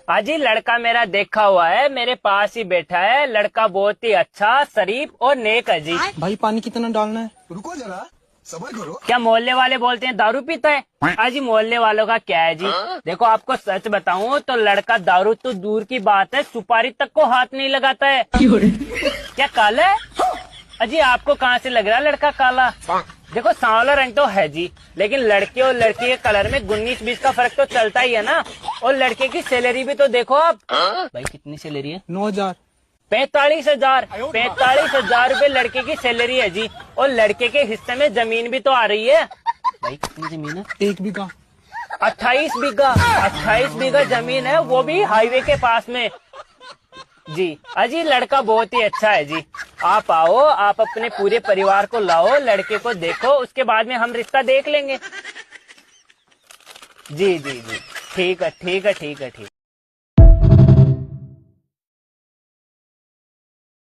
अजी लड़का मेरा देखा हुआ है, मेरे पास ही बैठा है। लड़का बहुत ही अच्छा, शरीफ और नेक है जी। भाई पानी कितना डालना है? रुको जरा, सबर करो। क्या मोहल्ले वाले बोलते हैं दारू पीता है? अजी मोहल्ले वालों का क्या है जी। देखो आपको सच बताऊं तो लड़का दारू तो दूर की बात है, सुपारी तक को हाथ नहीं लगाता है। क्या काला है? अजी आपको कहाँ से लग रहा है लड़का काला? देखो सांवला रंग तो है जी, लेकिन लड़के और लड़की के कलर में 19-20 का फर्क तो चलता ही है ना। और लड़के की सैलरी भी तो देखो आप। भाई कितनी सैलरी है? 9,000। 45,000। 45,000 रूपए लड़के की सैलरी है जी। और लड़के के हिस्से में जमीन भी तो आ रही है। भाई कितनी जमीन है? 1 बीघा। 28 बीघा। 28 बीघा जमीन है, वो भी हाईवे के पास में जी। अजी लड़का बहुत ही अच्छा है जी। आप आओ, आप अपने पूरे परिवार को लाओ, लड़के को देखो, उसके बाद में हम रिश्ता देख लेंगे। जी जी जी, ठीक है ठीक है ठीक है ठीक।